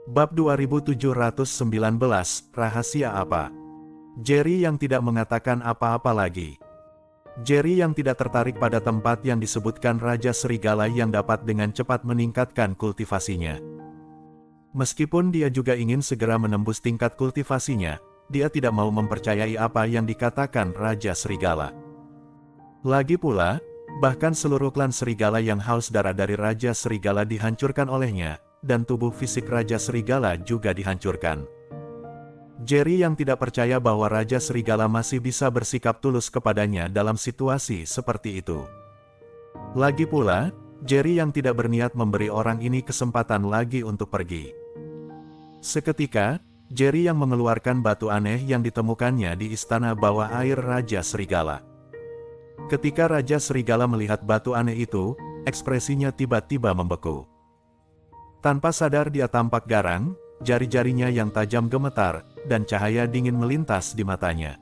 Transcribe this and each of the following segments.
Bab 2719, Rahasia Apa? Jerry yang tidak mengatakan apa-apa lagi. Jerry yang tidak tertarik pada tempat yang disebutkan Raja Serigala yang dapat dengan cepat meningkatkan kultivasinya. Meskipun dia juga ingin segera menembus tingkat kultivasinya, dia tidak mau mempercayai apa yang dikatakan Raja Serigala. Lagi pula, bahkan seluruh klan serigala yang haus darah dari Raja Serigala dihancurkan olehnya, dan tubuh fisik Raja Serigala juga dihancurkan. Jerry yang tidak percaya bahwa Raja Serigala masih bisa bersikap tulus kepadanya dalam situasi seperti itu. Lagi pula, Jerry yang tidak berniat memberi orang ini kesempatan lagi untuk pergi. Seketika, Jerry yang mengeluarkan batu aneh yang ditemukannya di istana bawah air Raja Serigala. Ketika Raja Serigala melihat batu aneh itu, ekspresinya tiba-tiba membeku. Tanpa sadar dia tampak garang, jari-jarinya yang tajam gemetar, dan cahaya dingin melintas di matanya.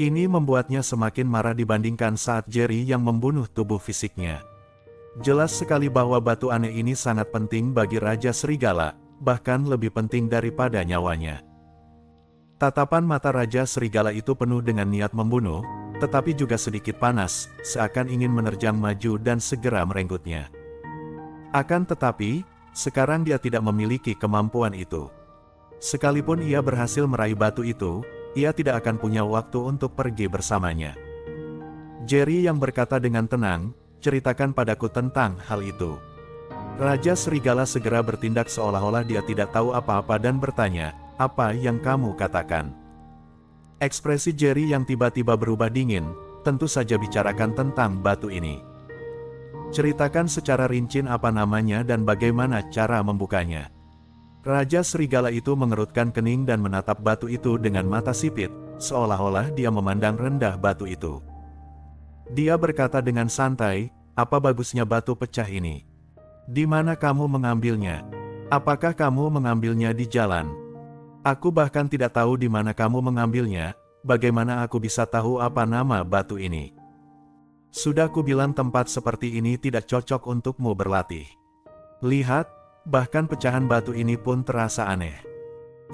Ini membuatnya semakin marah dibandingkan saat Jerry yang membunuh tubuh fisiknya. Jelas sekali bahwa batu aneh ini sangat penting bagi Raja Serigala, bahkan lebih penting daripada nyawanya. Tatapan mata Raja Serigala itu penuh dengan niat membunuh, tetapi juga sedikit panas, seakan ingin menerjang maju dan segera merenggutnya. Akan tetapi, sekarang dia tidak memiliki kemampuan itu. Sekalipun ia berhasil meraih batu itu, ia tidak akan punya waktu untuk pergi bersamanya. Jerry yang berkata dengan tenang, ceritakan padaku tentang hal itu. Raja Serigala segera bertindak seolah-olah dia tidak tahu apa-apa dan bertanya, apa yang kamu katakan? Ekspresi Jerry yang tiba-tiba berubah dingin, tentu saja bicarakan tentang batu ini. Ceritakan secara rinci apa namanya dan bagaimana cara membukanya. Raja Serigala itu mengerutkan kening dan menatap batu itu dengan mata sipit, seolah-olah dia memandang rendah batu itu. Dia berkata dengan santai, apa bagusnya batu pecah ini? Di mana kamu mengambilnya? Apakah kamu mengambilnya di jalan? Aku bahkan tidak tahu di mana kamu mengambilnya, bagaimana aku bisa tahu apa nama batu ini? Sudah kubilang tempat seperti ini tidak cocok untukmu berlatih. Lihat, bahkan pecahan batu ini pun terasa aneh.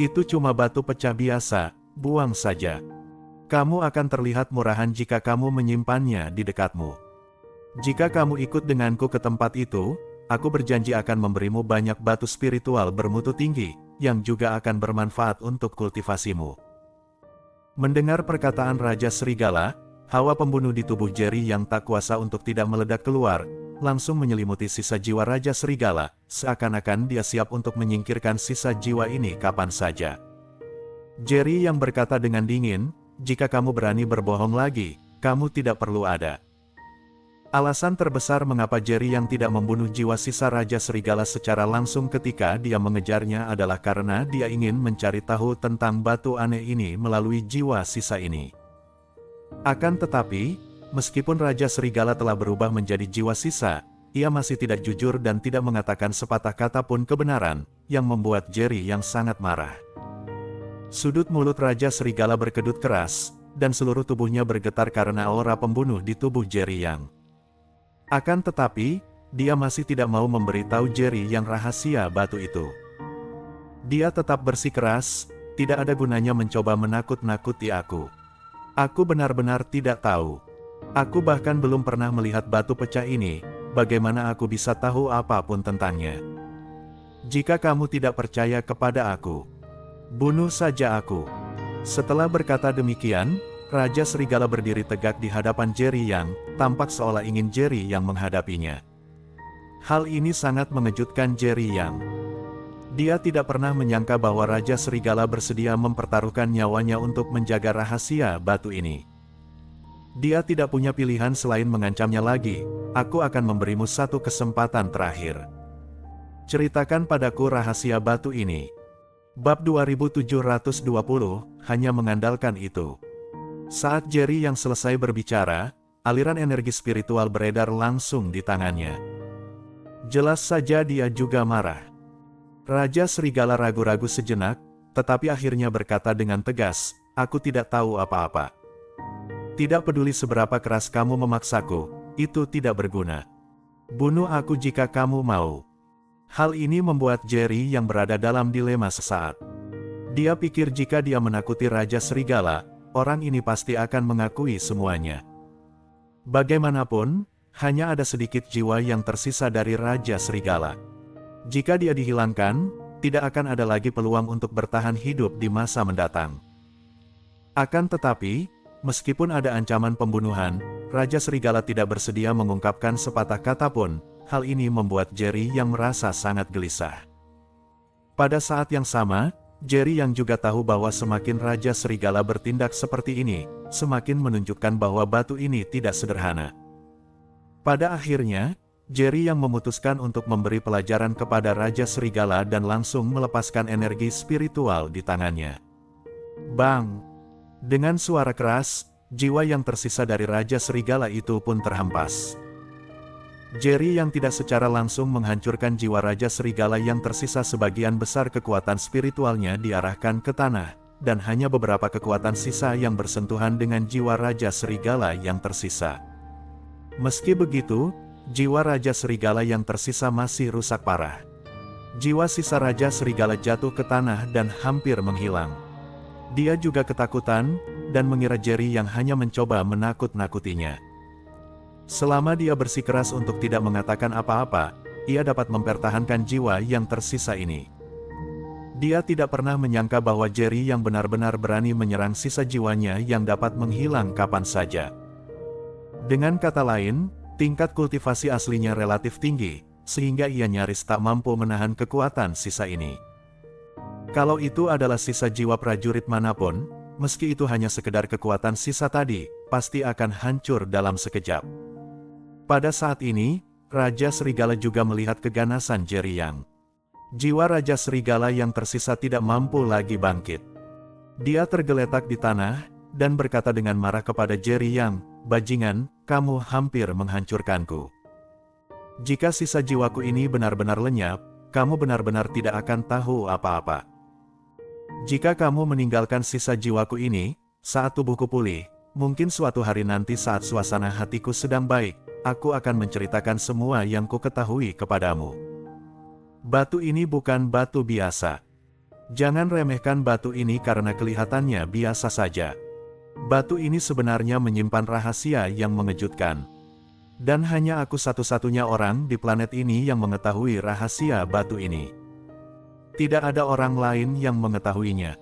Itu cuma batu pecah biasa, buang saja. Kamu akan terlihat murahan jika kamu menyimpannya di dekatmu. Jika kamu ikut denganku ke tempat itu, aku berjanji akan memberimu banyak batu spiritual bermutu tinggi, yang juga akan bermanfaat untuk kultivasimu. Mendengar perkataan Raja Serigala, hawa pembunuh di tubuh Jerry yang tak kuasa untuk tidak meledak keluar, langsung menyelimuti sisa jiwa Raja Serigala, seakan-akan dia siap untuk menyingkirkan sisa jiwa ini kapan saja. Jerry yang berkata dengan dingin, jika kamu berani berbohong lagi, kamu tidak perlu ada. Alasan terbesar mengapa Jerry yang tidak membunuh jiwa sisa Raja Serigala secara langsung ketika dia mengejarnya adalah karena dia ingin mencari tahu tentang batu aneh ini melalui jiwa sisa ini. Akan tetapi, meskipun Raja Serigala telah berubah menjadi jiwa sisa, ia masih tidak jujur dan tidak mengatakan sepatah kata pun kebenaran, yang membuat Jerry yang sangat marah. Sudut mulut Raja Serigala berkedut keras, dan seluruh tubuhnya bergetar karena aura pembunuh di tubuh Jerry yang. Akan tetapi, dia masih tidak mau memberitahu Jerry yang rahasia batu itu. Dia tetap bersikeras, tidak ada gunanya mencoba menakut-nakuti aku. Aku benar-benar tidak tahu. Aku bahkan belum pernah melihat batu pecah ini, bagaimana aku bisa tahu apapun tentangnya? Jika kamu tidak percaya kepada aku, bunuh saja aku. Setelah berkata demikian, Raja Serigala berdiri tegak di hadapan Jerry yang, tampak seolah ingin Jerry yang menghadapinya. Hal ini sangat mengejutkan Jerry yang. Dia tidak pernah menyangka bahwa Raja Serigala bersedia mempertaruhkan nyawanya untuk menjaga rahasia batu ini. Dia tidak punya pilihan selain mengancamnya lagi, aku akan memberimu satu kesempatan terakhir. Ceritakan padaku rahasia batu ini. Bab 2720, hanya mengandalkan itu. Saat Jerry yang selesai berbicara, aliran energi spiritual beredar langsung di tangannya. Jelas saja dia juga marah. Raja Serigala ragu-ragu sejenak, tetapi akhirnya berkata dengan tegas, aku tidak tahu apa-apa. Tidak peduli seberapa keras kamu memaksaku, itu tidak berguna. Bunuh aku jika kamu mau. Hal ini membuat Jerry yang berada dalam dilema sesaat. Dia pikir jika dia menakuti Raja Serigala, orang ini pasti akan mengakui semuanya. Bagaimanapun, hanya ada sedikit jiwa yang tersisa dari Raja Serigala. Jika dia dihilangkan, tidak akan ada lagi peluang untuk bertahan hidup di masa mendatang. Akan tetapi, meskipun ada ancaman pembunuhan, Raja Serigala tidak bersedia mengungkapkan sepatah kata pun. Hal ini membuat Jerry yang merasa sangat gelisah. Pada saat yang sama, Jerry yang juga tahu bahwa semakin Raja Serigala bertindak seperti ini, semakin menunjukkan bahwa batu ini tidak sederhana. Pada akhirnya, Jerry yang memutuskan untuk memberi pelajaran kepada Raja Serigala dan langsung melepaskan energi spiritual di tangannya. Bang! Dengan suara keras, jiwa yang tersisa dari Raja Serigala itu pun terhempas. Jerry yang tidak secara langsung menghancurkan jiwa Raja Serigala yang tersisa, sebagian besar kekuatan spiritualnya diarahkan ke tanah, dan hanya beberapa kekuatan sisa yang bersentuhan dengan jiwa Raja Serigala yang tersisa. Meski begitu, jiwa Raja Serigala yang tersisa masih rusak parah. Jiwa sisa Raja Serigala jatuh ke tanah dan hampir menghilang. Dia juga ketakutan, dan mengira Jerry yang hanya mencoba menakut-nakutinya. Selama dia bersikeras untuk tidak mengatakan apa-apa, ia dapat mempertahankan jiwa yang tersisa ini. Dia tidak pernah menyangka bahwa Jerry yang benar-benar berani menyerang sisa jiwanya yang dapat menghilang kapan saja. Dengan kata lain, tingkat kultivasi aslinya relatif tinggi, sehingga ia nyaris tak mampu menahan kekuatan sisa ini. Kalau itu adalah sisa jiwa prajurit manapun, meski itu hanya sekedar kekuatan sisa tadi, pasti akan hancur dalam sekejap. Pada saat ini, Raja Serigala juga melihat keganasan Jerry Yang. Jiwa Raja Serigala yang tersisa tidak mampu lagi bangkit. Dia tergeletak di tanah, dan berkata dengan marah kepada Jerry Yang, "Bajingan, kamu hampir menghancurkanku. Jika sisa jiwaku ini benar-benar lenyap, kamu benar-benar tidak akan tahu apa-apa. Jika kamu meninggalkan sisa jiwaku ini, saat tubuhku pulih, mungkin suatu hari nanti saat suasana hatiku sedang baik, aku akan menceritakan semua yang ku ketahui kepadamu. Batu ini bukan batu biasa. Jangan remehkan batu ini karena kelihatannya biasa saja. Batu ini sebenarnya menyimpan rahasia yang mengejutkan. Dan hanya aku satu-satunya orang di planet ini yang mengetahui rahasia batu ini. Tidak ada orang lain yang mengetahuinya.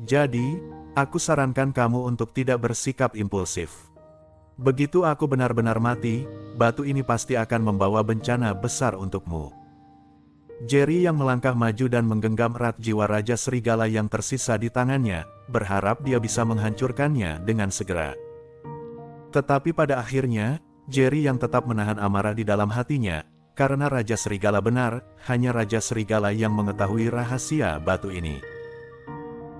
Jadi, aku sarankan kamu untuk tidak bersikap impulsif. Begitu aku benar-benar mati, batu ini pasti akan membawa bencana besar untukmu." Jerry yang melangkah maju dan menggenggam erat jiwa Raja Serigala yang tersisa di tangannya, berharap dia bisa menghancurkannya dengan segera. Tetapi pada akhirnya, Jerry yang tetap menahan amarah di dalam hatinya, karena Raja Serigala benar, hanya Raja Serigala yang mengetahui rahasia batu ini.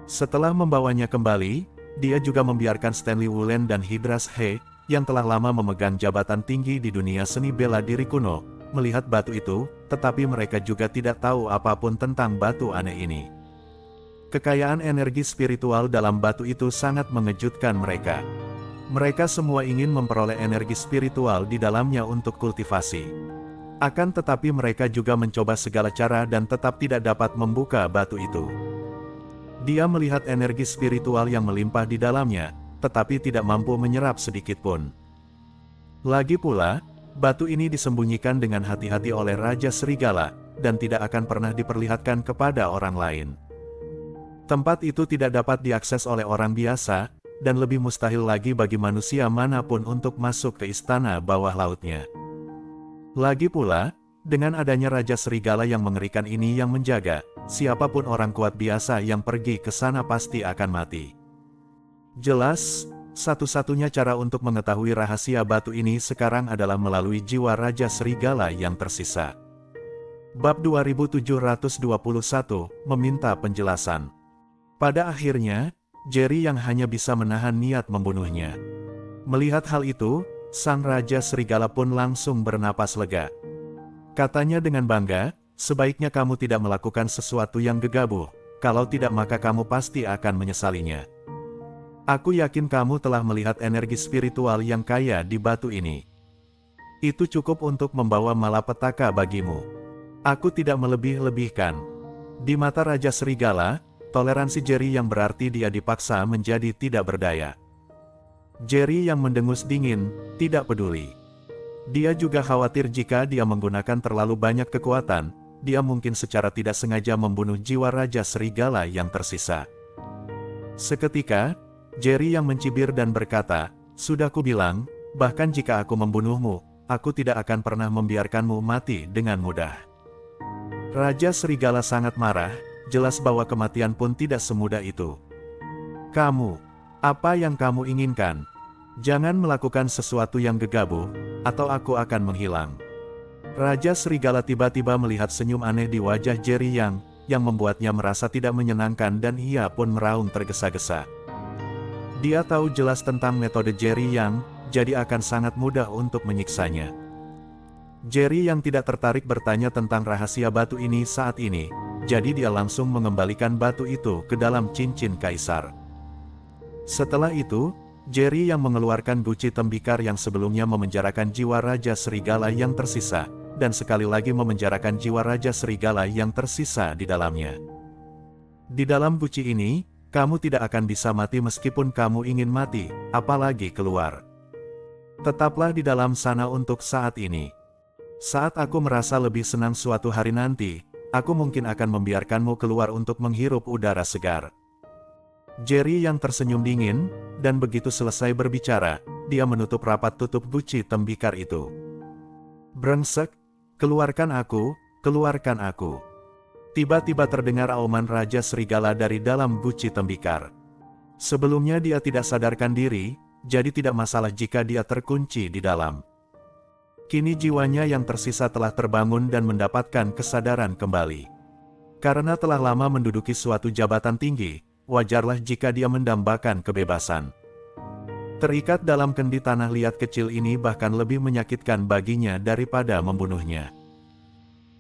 Setelah membawanya kembali, dia juga membiarkan Stanley Wulen dan Hydras He, yang telah lama memegang jabatan tinggi di dunia seni bela diri kuno, melihat batu itu, tetapi mereka juga tidak tahu apapun tentang batu aneh ini. Kekayaan energi spiritual dalam batu itu sangat mengejutkan mereka. Mereka semua ingin memperoleh energi spiritual di dalamnya untuk kultivasi. Akan tetapi mereka juga mencoba segala cara dan tetap tidak dapat membuka batu itu. Dia melihat energi spiritual yang melimpah di dalamnya, tetapi tidak mampu menyerap sedikit pun. Lagi pula, batu ini disembunyikan dengan hati-hati oleh Raja Serigala, dan tidak akan pernah diperlihatkan kepada orang lain. Tempat itu tidak dapat diakses oleh orang biasa, dan lebih mustahil lagi bagi manusia manapun untuk masuk ke istana bawah lautnya. Lagi pula, dengan adanya Raja Serigala yang mengerikan ini yang menjaga, siapapun orang kuat biasa yang pergi ke sana pasti akan mati. Jelas, satu-satunya cara untuk mengetahui rahasia batu ini sekarang adalah melalui jiwa Raja Serigala yang tersisa. Bab 2721, meminta penjelasan. Pada akhirnya, Jerry yang hanya bisa menahan niat membunuhnya. Melihat hal itu, sang Raja Serigala pun langsung bernapas lega. Katanya dengan bangga, "Sebaiknya kamu tidak melakukan sesuatu yang gegabah, kalau tidak maka kamu pasti akan menyesalinya. Aku yakin kamu telah melihat energi spiritual yang kaya di batu ini. Itu cukup untuk membawa malapetaka bagimu. Aku tidak melebih-lebihkan. Di mata Raja Serigala, toleransi Jerry yang berarti dia dipaksa menjadi tidak berdaya. Jerry yang mendengus dingin, tidak peduli. Dia juga khawatir jika dia menggunakan terlalu banyak kekuatan, dia mungkin secara tidak sengaja membunuh jiwa Raja Serigala yang tersisa. Seketika, Jerry yang mencibir dan berkata, "Sudah kubilang, bahkan jika aku membunuhmu, aku tidak akan pernah membiarkanmu mati dengan mudah." Raja Serigala sangat marah, jelas bahwa kematian pun tidak semudah itu. "Kamu, apa yang kamu inginkan? Jangan melakukan sesuatu yang gegabah, atau aku akan menghilang." Raja Serigala tiba-tiba melihat senyum aneh di wajah Jerry yang membuatnya merasa tidak menyenangkan dan ia pun meraung tergesa-gesa. Dia tahu jelas tentang metode Jerry yang, jadi akan sangat mudah untuk menyiksanya. Jerry yang tidak tertarik bertanya tentang rahasia batu ini saat ini, jadi dia langsung mengembalikan batu itu ke dalam cincin kaisar. Setelah itu, Jerry yang mengeluarkan guci tembikar yang sebelumnya memenjarakan jiwa Raja Serigala yang tersisa, dan sekali lagi memenjarakan jiwa Raja Serigala yang tersisa di dalamnya. "Di dalam guci ini, kamu tidak akan bisa mati meskipun kamu ingin mati, apalagi keluar. Tetaplah di dalam sana untuk saat ini. Saat aku merasa lebih senang suatu hari nanti, aku mungkin akan membiarkanmu keluar untuk menghirup udara segar." Jerry yang tersenyum dingin, dan begitu selesai berbicara, dia menutup rapat tutup guci tembikar itu. "Brengsek, keluarkan aku, keluarkan aku." Tiba-tiba terdengar auman Raja Serigala dari dalam guci tembikar. Sebelumnya dia tidak sadarkan diri, jadi tidak masalah jika dia terkunci di dalam. Kini jiwanya yang tersisa telah terbangun dan mendapatkan kesadaran kembali. Karena telah lama menduduki suatu jabatan tinggi, wajarlah jika dia mendambakan kebebasan. Terikat dalam kendi tanah liat kecil ini bahkan lebih menyakitkan baginya daripada membunuhnya.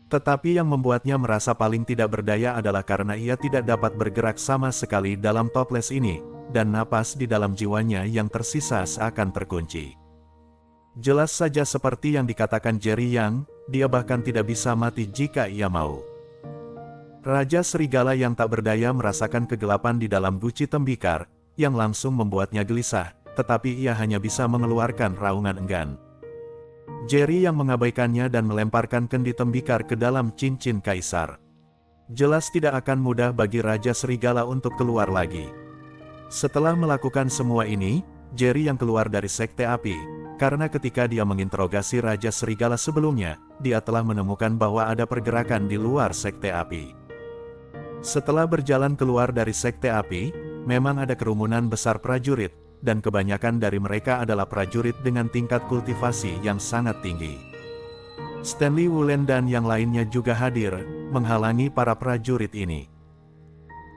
Tetapi yang membuatnya merasa paling tidak berdaya adalah karena ia tidak dapat bergerak sama sekali dalam toples ini, dan napas di dalam jiwanya yang tersisa seakan terkunci. Jelas saja seperti yang dikatakan Jerry yang, dia bahkan tidak bisa mati jika ia mau. Raja Serigala yang tak berdaya merasakan kegelapan di dalam guci tembikar, yang langsung membuatnya gelisah, tetapi ia hanya bisa mengeluarkan raungan enggan. Jerry yang mengabaikannya dan melemparkan kendi tembikar ke dalam cincin kaisar. Jelas tidak akan mudah bagi Raja Serigala untuk keluar lagi. Setelah melakukan semua ini, Jerry yang keluar dari Sekte Api, karena ketika dia menginterogasi Raja Serigala sebelumnya, dia telah menemukan bahwa ada pergerakan di luar Sekte Api. Setelah berjalan keluar dari Sekte Api, memang ada kerumunan besar prajurit, dan kebanyakan dari mereka adalah prajurit dengan tingkat kultivasi yang sangat tinggi. Stanley Wulen dan yang lainnya juga hadir, menghalangi para prajurit ini.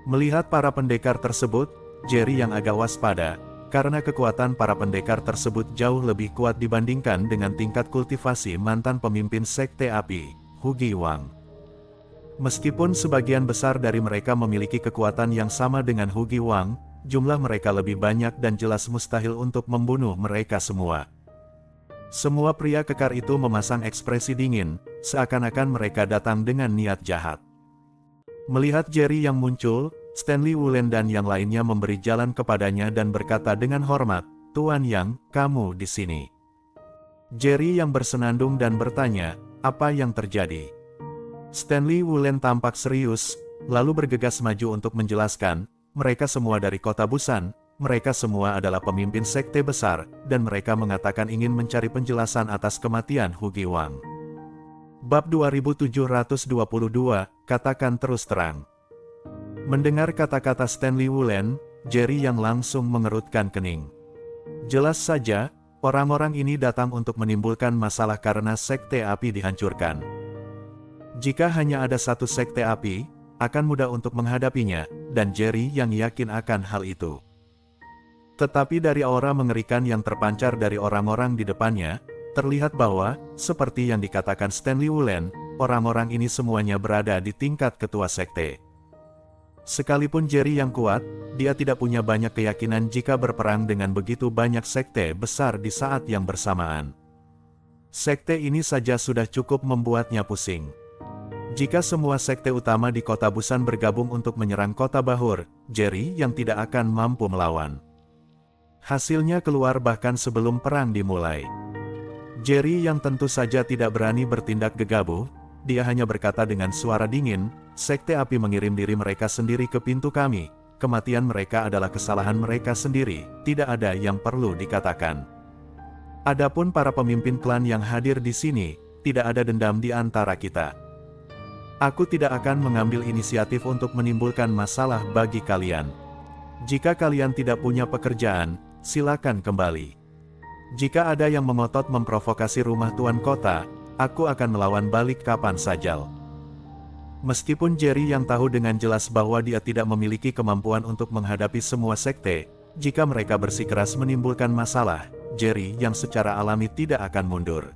Melihat para pendekar tersebut, Jerry yang agak waspada, karena kekuatan para pendekar tersebut jauh lebih kuat dibandingkan dengan tingkat kultivasi mantan pemimpin Sekte Api, Hugi Wang. Meskipun sebagian besar dari mereka memiliki kekuatan yang sama dengan Hugi Wang, jumlah mereka lebih banyak dan jelas mustahil untuk membunuh mereka semua. Semua pria kekar itu memasang ekspresi dingin, seakan-akan mereka datang dengan niat jahat. Melihat Jerry yang muncul, Stanley Wulen dan yang lainnya memberi jalan kepadanya dan berkata dengan hormat, "Tuan Yang, kamu di sini." Jerry yang bersenandung dan bertanya, "Apa yang terjadi?" Stanley Wulen tampak serius, lalu bergegas maju untuk menjelaskan, "Mereka semua dari kota Busan, mereka semua adalah pemimpin sekte besar, dan mereka mengatakan ingin mencari penjelasan atas kematian Hugi Wang." Bab 2722, katakan terus terang. Mendengar kata-kata Stanley Wulen, Jerry yang langsung mengerutkan kening. Jelas saja, orang-orang ini datang untuk menimbulkan masalah karena Sekte Api dihancurkan. Jika hanya ada satu Sekte Api, akan mudah untuk menghadapinya, dan Jerry yang yakin akan hal itu. Tetapi dari aura mengerikan yang terpancar dari orang-orang di depannya, terlihat bahwa, seperti yang dikatakan Stanley Wulen, orang-orang ini semuanya berada di tingkat ketua sekte. Sekalipun Jerry yang kuat, dia tidak punya banyak keyakinan jika berperang dengan begitu banyak sekte besar di saat yang bersamaan. Sekte ini saja sudah cukup membuatnya pusing. Jika semua sekte utama di kota Busan bergabung untuk menyerang kota Bahur, Jerry yang tidak akan mampu melawan. Hasilnya keluar bahkan sebelum perang dimulai. Jerry yang tentu saja tidak berani bertindak gegabah, dia hanya berkata dengan suara dingin, "Sekte api mengirim diri mereka sendiri ke pintu kami. Kematian mereka adalah kesalahan mereka sendiri, tidak ada yang perlu dikatakan. Adapun para pemimpin klan yang hadir di sini, tidak ada dendam di antara kita. Aku tidak akan mengambil inisiatif untuk menimbulkan masalah bagi kalian. Jika kalian tidak punya pekerjaan, silakan kembali. Jika ada yang mengotot memprovokasi rumah tuan kota, aku akan melawan balik kapan saja." Meskipun Jerry yang tahu dengan jelas bahwa dia tidak memiliki kemampuan untuk menghadapi semua sekte, jika mereka bersikeras menimbulkan masalah, Jerry yang secara alami tidak akan mundur.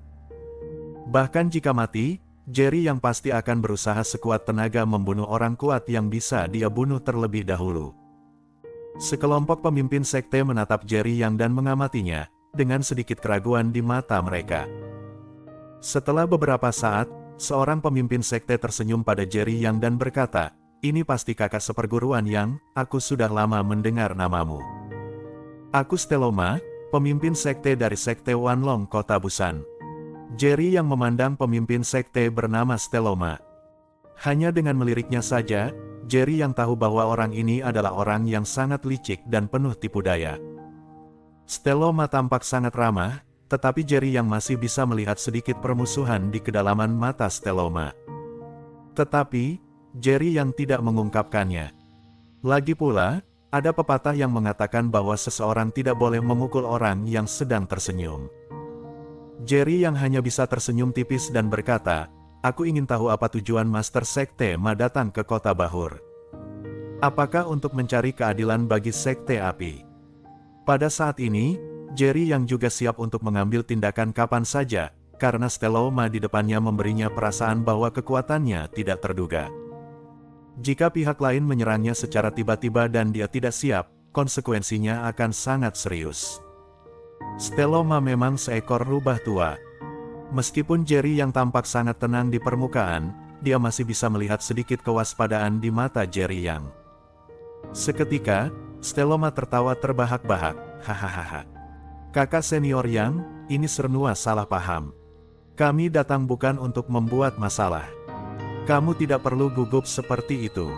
Bahkan jika mati, Jerry yang pasti akan berusaha sekuat tenaga membunuh orang kuat yang bisa dia bunuh terlebih dahulu. Sekelompok pemimpin sekte menatap Jerry Yang dan mengamatinya, dengan sedikit keraguan di mata mereka. Setelah beberapa saat, seorang pemimpin sekte tersenyum pada Jerry Yang dan berkata, "Ini pasti kakak seperguruan Yang, aku sudah lama mendengar namamu. Aku Steloma, pemimpin sekte dari sekte Wanlong kota Busan." Jerry yang memandang pemimpin sekte bernama Steloma. Hanya dengan meliriknya saja, Jerry yang tahu bahwa orang ini adalah orang yang sangat licik dan penuh tipu daya. Steloma tampak sangat ramah, tetapi Jerry yang masih bisa melihat sedikit permusuhan di kedalaman mata Steloma. Tetapi, Jerry yang tidak mengungkapkannya. Lagi pula, ada pepatah yang mengatakan bahwa seseorang tidak boleh memukul orang yang sedang tersenyum. Jerry yang hanya bisa tersenyum tipis dan berkata, "Aku ingin tahu apa tujuan Master Sekte Ma datang ke kota Bahur. Apakah untuk mencari keadilan bagi Sekte Api?" Pada saat ini, Jerry yang juga siap untuk mengambil tindakan kapan saja, karena Steloma di depannya memberinya perasaan bahwa kekuatannya tidak terduga. Jika pihak lain menyerangnya secara tiba-tiba dan dia tidak siap, konsekuensinya akan sangat serius. Steloma memang seekor rubah tua. Meskipun Jerry yang tampak sangat tenang di permukaan, dia masih bisa melihat sedikit kewaspadaan di mata Jerry Yang. Seketika, Steloma tertawa terbahak-bahak, "Hahaha. Kakak senior Yang, ini Sernua salah paham. Kami datang bukan untuk membuat masalah. Kamu tidak perlu gugup seperti itu.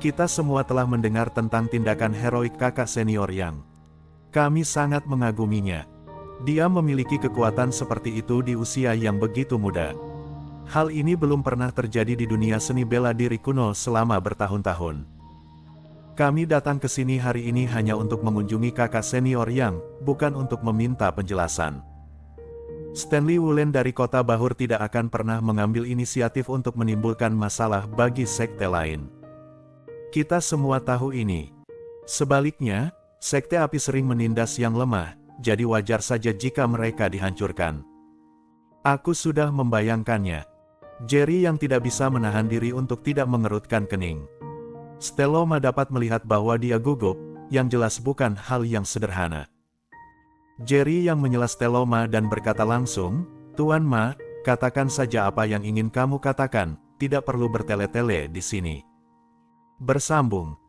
Kita semua telah mendengar tentang tindakan heroik kakak senior Yang. Kami sangat mengaguminya. Dia memiliki kekuatan seperti itu di usia yang begitu muda. Hal ini belum pernah terjadi di dunia seni bela diri kuno selama bertahun-tahun. Kami datang ke sini hari ini hanya untuk mengunjungi kakak senior Yang, bukan untuk meminta penjelasan." Stanley Wulen dari kota Bahur tidak akan pernah mengambil inisiatif untuk menimbulkan masalah bagi sekte lain. Kita semua tahu ini. Sebaliknya, Sekte Api sering menindas yang lemah, jadi wajar saja jika mereka dihancurkan. Aku sudah membayangkannya. Jerry yang tidak bisa menahan diri untuk tidak mengerutkan kening. Steloma dapat melihat bahwa dia gugup, yang jelas bukan hal yang sederhana. Jerry yang menyela Steloma dan berkata langsung, "Tuan Ma, katakan saja apa yang ingin kamu katakan, tidak perlu bertele-tele di sini." Bersambung.